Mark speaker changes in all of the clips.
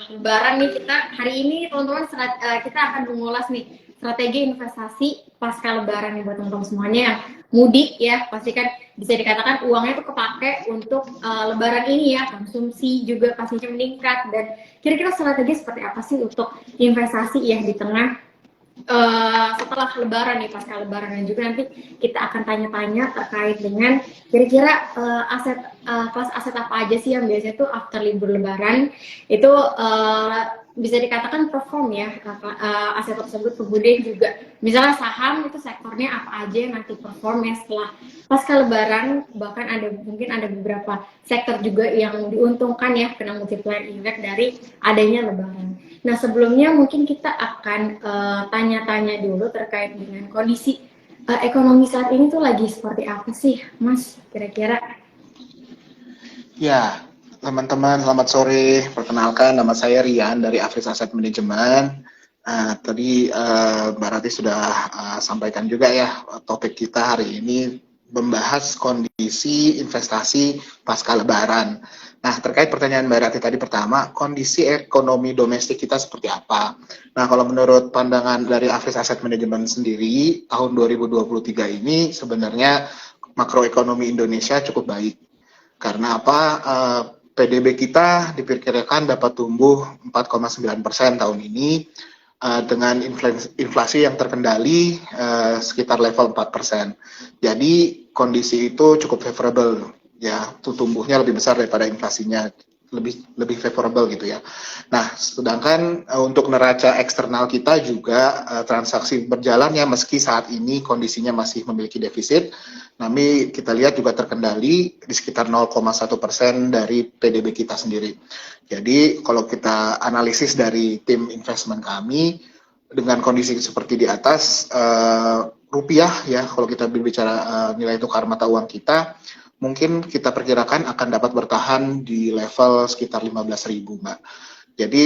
Speaker 1: Lebaran nih, kita hari ini teman-teman kita akan mengulas nih strategi investasi pasca Lebaran nih buat teman-teman semuanya yang mudik ya, pasti kan bisa dikatakan uangnya tuh kepake untuk Lebaran ini ya, konsumsi juga pastinya meningkat. Dan kira-kira strategi seperti apa sih untuk investasi ya di tengah setelah Lebaran nih, pasca Lebaran, dan juga nanti kita akan tanya-tanya terkait dengan kira-kira kelas aset apa aja sih yang biasanya tuh after libur Lebaran itu bisa dikatakan perform ya aset tersebut. Kemudian juga misalnya saham itu sektornya apa aja yang nanti perform ya setelah pasca Lebaran, bahkan mungkin ada beberapa sektor juga yang diuntungkan ya kena multiplier effect dari adanya Lebaran. Nah, sebelumnya mungkin kita akan tanya-tanya dulu terkait dengan kondisi ekonomi saat ini tuh lagi seperti apa sih, Mas, kira-kira?
Speaker 2: Ya, teman-teman, selamat sore. Perkenalkan, nama saya Rian dari Afris Asset Management. Tadi Mbak Rati sudah sampaikan juga ya, topik kita hari ini membahas kondisi investasi pasca Lebaran. Nah, terkait pertanyaan Mbak Rati tadi pertama, kondisi ekonomi domestik kita seperti apa? Nah, kalau menurut pandangan dari Afris Asset Management sendiri, tahun 2023 ini sebenarnya makroekonomi Indonesia cukup baik. Karena apa? PDB kita diperkirakan dapat tumbuh 4,9% tahun ini dengan inflasi yang terkendali sekitar level 4%. Jadi kondisi itu cukup favorable ya, tumbuhnya lebih besar daripada inflasinya, lebih favorable gitu ya. Nah, sedangkan untuk neraca eksternal kita juga transaksi berjalan ya, meski saat ini kondisinya masih memiliki defisit, tapi kita lihat juga terkendali di sekitar 0,1% dari PDB kita sendiri. Jadi kalau kita analisis dari tim investment kami, dengan kondisi seperti di atas, rupiah ya, kalau kita berbicara nilai tukar mata uang kita, mungkin kita perkirakan akan dapat bertahan di level sekitar 15.000, Mbak. Jadi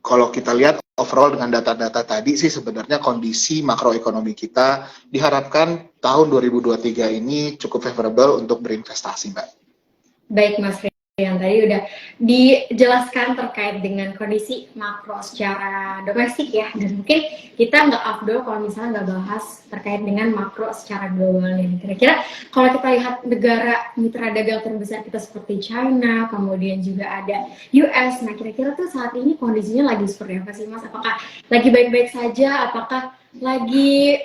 Speaker 2: kalau kita lihat overall dengan data-data tadi sih sebenarnya kondisi makroekonomi kita diharapkan tahun 2023 ini cukup favorable untuk berinvestasi, Mbak.
Speaker 1: Baik, Mas Rian, tadi udah dijelaskan terkait dengan kondisi makro secara domestik ya, dan mungkin kita nggak afdol kalau misalnya nggak bahas terkait dengan makro secara global nih. Kira-kira kalau kita lihat negara mitra dagang terbesar kita seperti China, kemudian juga ada US, nah kira-kira tuh saat ini kondisinya lagi seperti apa sih, Mas? Apakah lagi baik-baik saja? Apakah lagi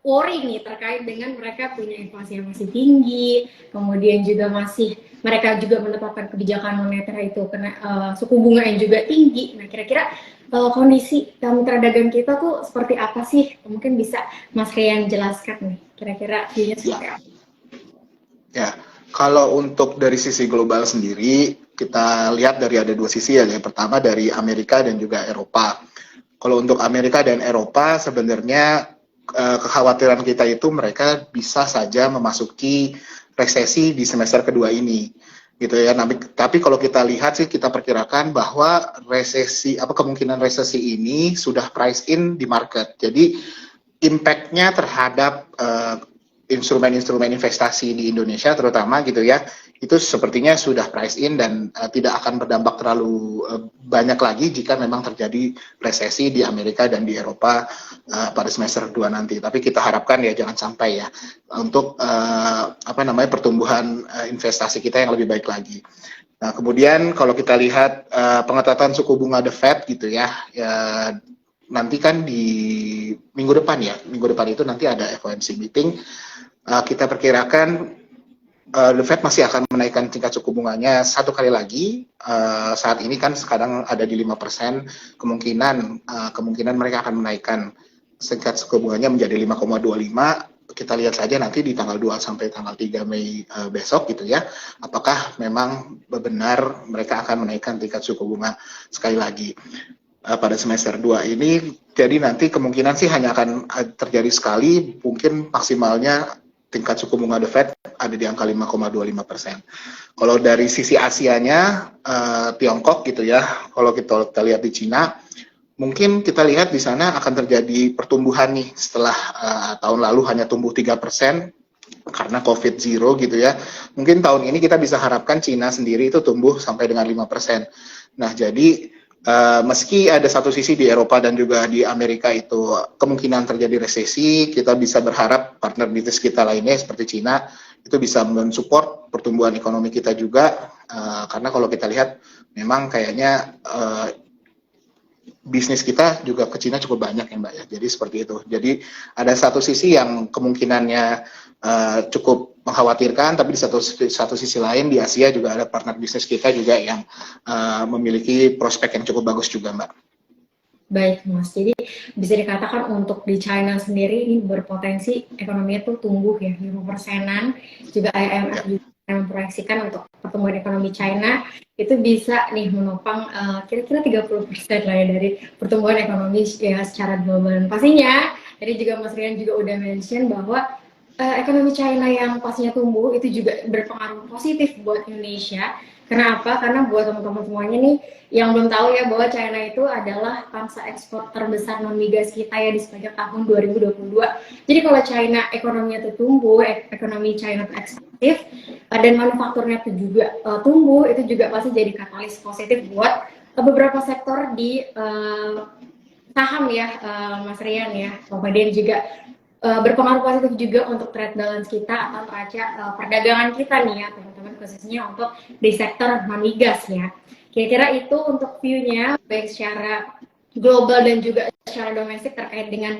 Speaker 1: worry nih terkait dengan mereka punya inflasi yang masih tinggi, kemudian juga mereka juga menetapkan kebijakan moneter itu kena suku bunga yang juga tinggi. Nah, kira-kira kondisi mitra dagang kita tuh seperti apa sih? Mungkin bisa Mas Rian jelaskan nih, kira-kira view-nya seperti apa?
Speaker 2: Ya, kalau untuk dari sisi global sendiri, kita lihat dari ada dua sisi ya. Yang pertama dari Amerika dan juga Eropa. Kalau untuk Amerika dan Eropa, sebenarnya kekhawatiran kita itu mereka bisa saja memasuki resesi di semester kedua ini, gitu ya. Tapi kalau kita lihat sih, kita perkirakan bahwa kemungkinan resesi ini sudah price in di market. Jadi impact-nya terhadap instrumen-instrumen investasi di Indonesia terutama gitu ya, itu sepertinya sudah price in dan tidak akan berdampak terlalu banyak lagi jika memang terjadi resesi di Amerika dan di Eropa pada semester 2 nanti. Tapi kita harapkan ya jangan sampai ya, untuk pertumbuhan investasi kita yang lebih baik lagi. Nah, kemudian kalau kita lihat pengetatan suku bunga The Fed gitu ya, nanti kan di minggu depan itu nanti ada FOMC meeting. Kita perkirakan The Fed masih akan menaikkan tingkat suku bunganya satu kali lagi. Saat ini kan sekarang ada di 5%, kemungkinan mereka akan menaikkan tingkat suku bunganya menjadi 5,25. Kita lihat saja nanti di tanggal 2 sampai tanggal 3 Mei besok gitu ya, apakah memang benar mereka akan menaikkan tingkat suku bunga sekali lagi pada semester 2 ini. Jadi nanti kemungkinan sih hanya akan terjadi sekali, mungkin maksimalnya tingkat suku bunga The Fed ada di angka 5,25%. Kalau dari sisi Asianya, Tiongkok gitu ya, kalau kita lihat di Cina, mungkin kita lihat di sana akan terjadi pertumbuhan nih setelah tahun lalu hanya tumbuh 3%, karena COVID zero gitu ya. Mungkin tahun ini kita bisa harapkan Cina sendiri itu tumbuh sampai dengan 5%. Nah, jadi meski ada satu sisi di Eropa dan juga di Amerika itu kemungkinan terjadi resesi, kita bisa berharap partner bisnis kita lainnya seperti Cina itu bisa mensupport pertumbuhan ekonomi kita juga, karena kalau kita lihat memang kayaknya bisnis kita juga ke Cina cukup banyak ya Mbak ya. Jadi seperti itu. Jadi ada satu sisi yang kemungkinannya cukup mengkhawatirkan, tapi di satu sisi lain di Asia juga ada partner bisnis kita juga yang memiliki prospek yang cukup bagus juga Mbak.
Speaker 1: Baik Mas, jadi bisa dikatakan untuk di China sendiri ini berpotensi ekonominya tuh tumbuh ya 5%-an, juga IMF juga memproyeksikan untuk pertumbuhan ekonomi China itu bisa nih menopang kira-kira 30% lah ya dari pertumbuhan ekonomi ya secara global. Pastinya tadi juga Mas Rian juga udah mention bahwa ekonomi China yang pastinya tumbuh itu juga berpengaruh positif buat Indonesia. Kenapa? Karena buat teman-teman semuanya nih yang belum tahu ya bahwa China itu adalah pangsa ekspor terbesar non migas kita ya di sepanjang tahun 2022. Jadi kalau China ekonominya itu tumbuh, ekonomi China itu ekspansif dan manufakturnya itu juga tumbuh, itu juga pasti jadi katalis positif buat beberapa sektor di saham ya, Mas Rian ya. Kemudian juga berpengaruh positif juga untuk trade balance kita atau neraca perdagangan kita nih ya teman-teman, khususnya untuk di sektor non migas ya. Kira-kira itu untuk view-nya baik secara global dan juga secara domestik terkait dengan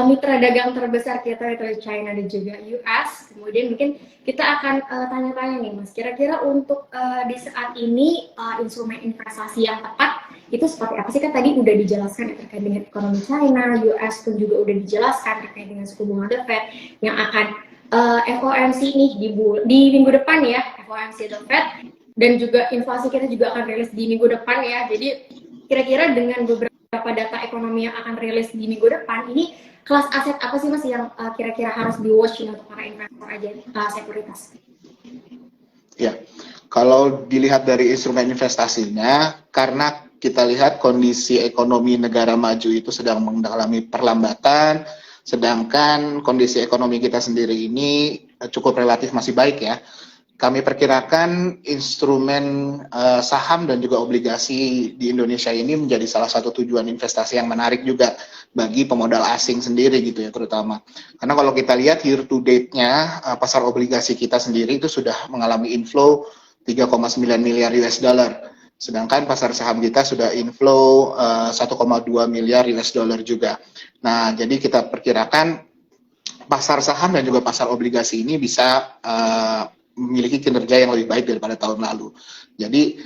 Speaker 1: mitra dagang terbesar kita itu China dan juga US. Kemudian mungkin kita akan tanya-tanya nih Mas, kira-kira untuk di saat ini instrumen investasi yang tepat itu seperti apa sih? Kan tadi udah dijelaskan ya, terkait dengan ekonomi China, US pun juga udah dijelaskan terkait dengan suku bunga The Fed yang akan FOMC nih di minggu depan ya, FOMC The Fed, dan juga inflasi kita juga akan rilis di minggu depan ya. Jadi kira-kira dengan beberapa data ekonomi yang akan rilis di minggu depan ini, kelas aset apa sih Mas yang kira-kira harus di watch untuk para investor aja sekuritas?
Speaker 2: Ya, kalau dilihat dari instrumen investasinya, karena kita lihat kondisi ekonomi negara maju itu sedang mengalami perlambatan, sedangkan kondisi ekonomi kita sendiri ini cukup relatif masih baik ya. Kami perkirakan instrumen saham dan juga obligasi di Indonesia ini menjadi salah satu tujuan investasi yang menarik juga bagi pemodal asing sendiri gitu ya terutama. Karena kalau kita lihat year to date-nya pasar obligasi kita sendiri itu sudah mengalami inflow 3,9 miliar US dollar. Sedangkan pasar saham kita sudah inflow 1,2 miliar US dollar juga. Nah, jadi kita perkirakan pasar saham dan juga pasar obligasi ini bisa memiliki kinerja yang lebih baik daripada tahun lalu. Jadi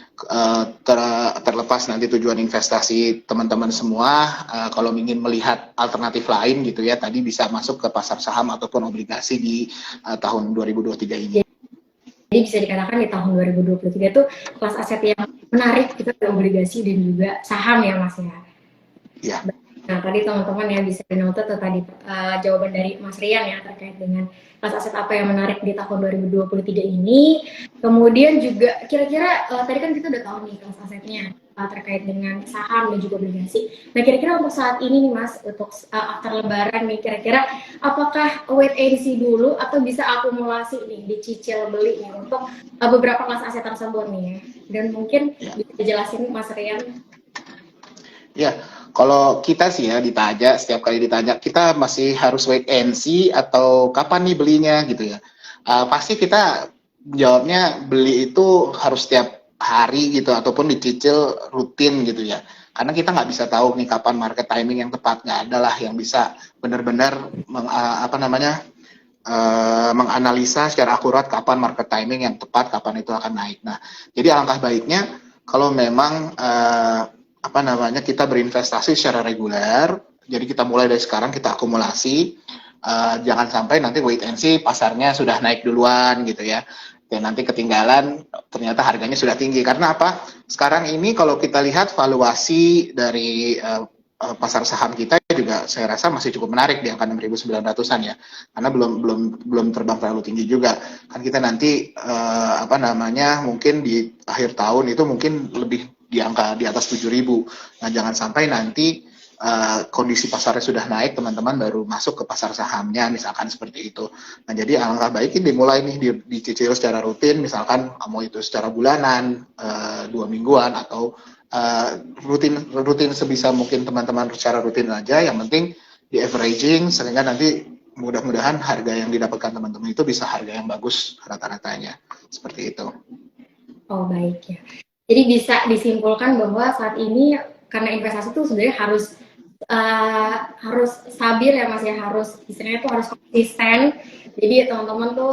Speaker 2: terlepas nanti tujuan investasi teman-teman semua, kalau ingin melihat alternatif lain gitu ya, tadi bisa masuk ke pasar saham ataupun obligasi di tahun 2023 ini.
Speaker 1: Jadi bisa dikatakan di tahun 2023 itu kelas aset yang menarik itu ada obligasi dan juga saham ya Mas ya.
Speaker 2: Ya.
Speaker 1: Nah tadi teman-teman ya bisa dinote tadi jawaban dari Mas Rian ya terkait dengan kelas aset apa yang menarik di tahun 2023 ini. Kemudian juga kira-kira tadi kan kita udah tahu nih kelas asetnya terkait dengan saham dan juga obligasi. Nah kira-kira untuk saat ini nih Mas, untuk after lebaran nih kira-kira apakah wait and see dulu atau bisa akumulasi nih, dicicil beli nih untuk beberapa kelas aset tersebut nih. Dan mungkin bisa dijelasin Mas Rian.
Speaker 2: Ya, kalau kita sih ya ditanya, setiap kali ditanya, kita masih harus wait and see atau kapan nih belinya gitu ya. Pasti kita jawabnya beli itu harus setiap hari gitu, ataupun dicicil rutin gitu ya. Karena kita nggak bisa tahu nih kapan market timing yang tepat, nggak ada lah yang bisa benar-benar menganalisa secara akurat kapan market timing yang tepat, kapan itu akan naik. Nah, jadi alangkah baiknya kalau memang kita berinvestasi secara reguler, jadi kita mulai dari sekarang kita akumulasi, jangan sampai nanti wait and see pasarnya sudah naik duluan gitu ya, dan nanti ketinggalan ternyata harganya sudah tinggi. Karena apa? Sekarang ini kalau kita lihat valuasi dari pasar saham kita juga saya rasa masih cukup menarik di angka 6.900-an ya, karena belum terbang terlalu tinggi juga. Kan kita nanti mungkin di akhir tahun itu mungkin lebih di angka di atas 7.000. Nah, jangan sampai nanti kondisi pasarnya sudah naik, teman-teman baru masuk ke pasar sahamnya, misalkan seperti itu. Nah, jadi alangkah baik ini dimulai nih dicicil secara rutin, misalkan mau itu secara bulanan, 2 mingguan, atau rutin sebisa mungkin teman-teman secara rutin aja. Yang penting di averaging, sehingga nanti mudah-mudahan harga yang didapatkan teman-teman itu bisa harga yang bagus rata-ratanya, seperti itu.
Speaker 1: Oh baik ya. Jadi bisa disimpulkan bahwa saat ini karena investasi itu sebenarnya harus stabil ya Mas ya, harus istilahnya tuh harus konsisten. Jadi teman-teman tuh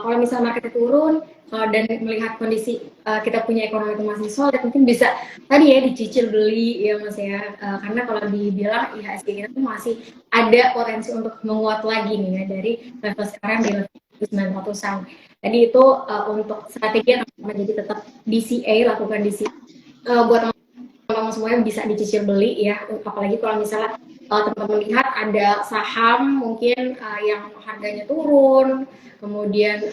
Speaker 1: kalau misalnya market turun dan melihat kondisi kita punya ekonomi itu masih solid, mungkin bisa tadi ya dicicil beli ya Mas ya, karena kalau dibilang IHSG kita tuh masih ada potensi untuk menguat lagi nih ya dari level sekarang di level 900-an. Jadi itu untuk strategi teman-teman, jadi tetap DCA, lakukan DCA buat teman-teman semuanya bisa dicicil beli ya, apalagi kalau misalnya teman-teman lihat ada saham mungkin yang harganya turun, kemudian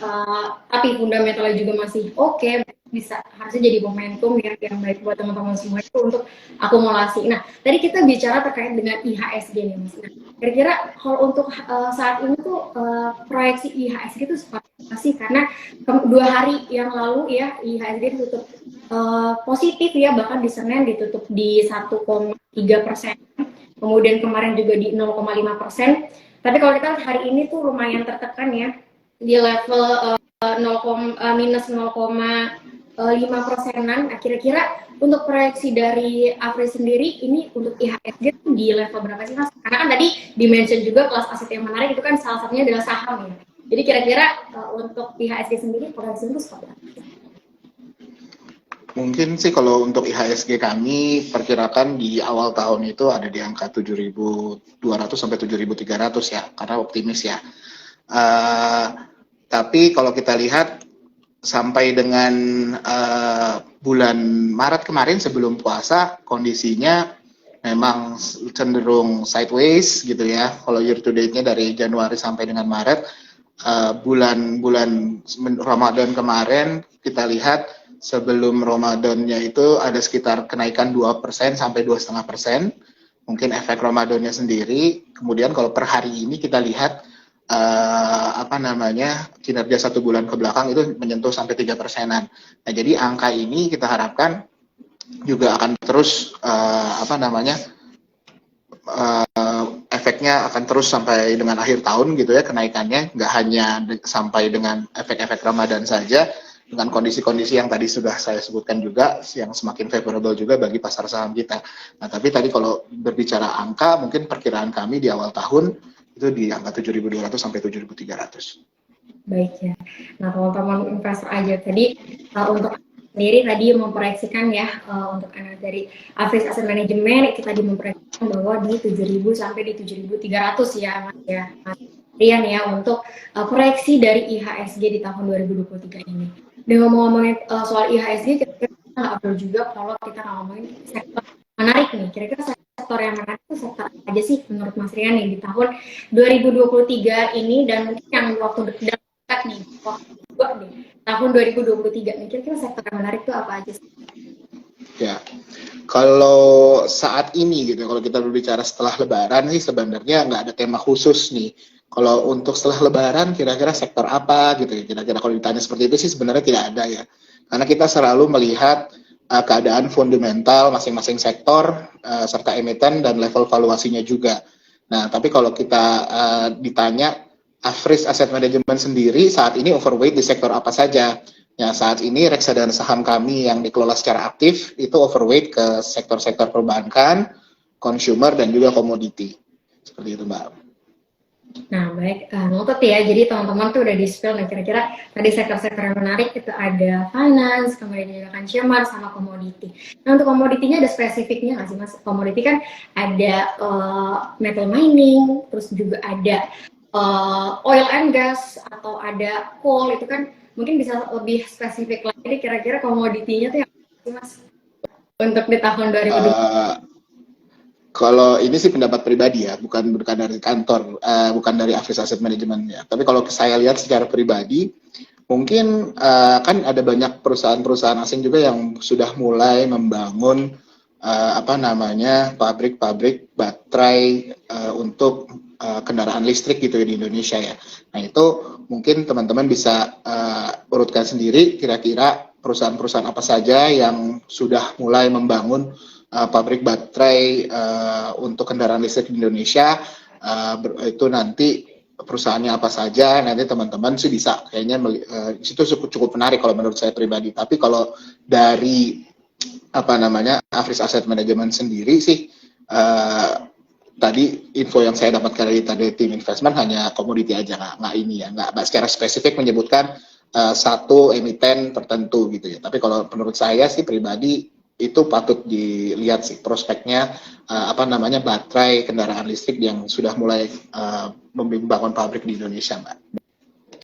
Speaker 1: tapi fundamentalnya juga masih oke, bisa harusnya jadi momentum ya yang baik buat teman-teman semua itu untuk akumulasi. Nah, tadi kita bicara terkait dengan IHSG nih Mas. Nah, kira-kira kalau untuk saat ini tuh proyeksi IHSG itu seperti apa sih? Karena 2 hari yang lalu ya IHSG ditutup positif ya, bahkan di Senin ditutup di 1,3%, kemudian kemarin juga di 0,5%. Tapi kalau kita lihat hari ini tuh lumayan tertekan ya di level minus 0,5%-an. Nah, kira-kira untuk proyeksi dari Afri sendiri ini untuk IHSG di level berapa sih Mas? Karena kan tadi di-mention juga kelas aset yang menarik itu kan salah satunya adalah saham ya. Jadi kira-kira untuk IHSG sendiri proyeksi itu seperti apa?
Speaker 2: Mungkin sih kalau untuk IHSG kami perkirakan di awal tahun itu ada di angka 7.200 sampai 7.300 ya, karena optimis ya. Tapi kalau kita lihat sampai dengan bulan Maret kemarin sebelum puasa, kondisinya memang cenderung sideways gitu ya. Kalau year to date-nya dari Januari sampai dengan Maret, bulan-bulan Ramadan kemarin kita lihat sebelum Ramadannya itu ada sekitar kenaikan 2% sampai 2,5%. Mungkin efek Ramadannya sendiri. Kemudian kalau per hari ini kita lihat kinerja 1 bulan ke belakang itu menyentuh sampai 3%-an. Nah, jadi angka ini kita harapkan juga akan terus efeknya akan terus sampai dengan akhir tahun gitu ya, kenaikannya nggak hanya sampai dengan efek-efek Ramadan saja, dengan kondisi-kondisi yang tadi sudah saya sebutkan juga yang semakin favorable juga bagi pasar saham kita. Nah, tapi tadi kalau berbicara angka, mungkin perkiraan kami di awal tahun itu di angka 7.200 sampai 7.300.
Speaker 1: Baik ya. Nah, teman-teman investor aja tadi untuk sendiri tadi memproyeksikan ya untuk dari Afris Asset Management kita memproyeksikan bahwa di 7.000 sampai di 7.300 ya Mas ya. Mas Rian ya untuk proyeksi dari IHSG di tahun 2023 ini. Dan ngomong-ngomongin soal IHSG, kira-kira nggak perlu juga kalau kita ngomongin sektor menarik nih. Kira-kira sektor yang menarik itu sektor apa aja sih menurut Mas Rian nih di tahun 2023 ini, dan mungkin yang waktu dekat nih, tahun 2023 nih, kira-kira sektor yang menarik itu apa aja sih?
Speaker 2: Ya, kalau saat ini gitu, kalau kita berbicara setelah Lebaran sih sebenarnya nggak ada tema khusus nih. Kalau untuk setelah Lebaran, kira-kira sektor apa gitu ya? Kira-kira kalau ditanya seperti itu sih sebenarnya tidak ada ya. Karena kita selalu melihat keadaan fundamental masing-masing sektor serta emiten dan level valuasinya juga. Nah, tapi kalau kita ditanya Afris Asset Management sendiri saat ini overweight di sektor apa saja? Ya, saat ini reksadana saham kami yang dikelola secara aktif itu overweight ke sektor-sektor perbankan, consumer, dan juga komoditi. Seperti itu, Mbak.
Speaker 1: Nah, baik, noted ya. Jadi teman-teman tuh udah di-spill nih, kira-kira tadi sektor-sektor yang menarik itu ada finance, kemudian juga consumer, sama komoditi. Nah, untuk komoditinya ada spesifiknya nggak sih, Mas? Komoditi kan ada metal mining, terus juga ada oil and gas, atau ada coal, itu kan mungkin bisa lebih spesifik lagi. Jadi kira-kira komoditinya tuh yang apa sih, Mas? Untuk di tahun 2020.
Speaker 2: Kalau ini sih pendapat pribadi ya, bukan dari kantor, bukan dari Afris Asset Management ya. Tapi kalau saya lihat secara pribadi, mungkin kan ada banyak perusahaan-perusahaan asing juga yang sudah mulai membangun apa namanya pabrik-pabrik baterai untuk kendaraan listrik gitu ya di Indonesia ya. Nah itu mungkin teman-teman bisa urutkan sendiri kira-kira perusahaan-perusahaan apa saja yang sudah mulai membangun pabrik baterai untuk kendaraan listrik di Indonesia. Itu nanti perusahaannya apa saja, nanti teman-teman sih bisa kayaknya di situ cukup menarik kalau menurut saya pribadi. Tapi kalau dari apa namanya Afris Asset Management sendiri sih tadi info yang saya dapatkan dari tim investment hanya komoditi aja, nggak ini ya, nggak secara spesifik menyebutkan satu emiten tertentu gitu ya. Tapi kalau menurut saya sih pribadi itu patut dilihat sih prospeknya apa namanya baterai kendaraan listrik yang sudah mulai membangun pabrik di Indonesia, Mbak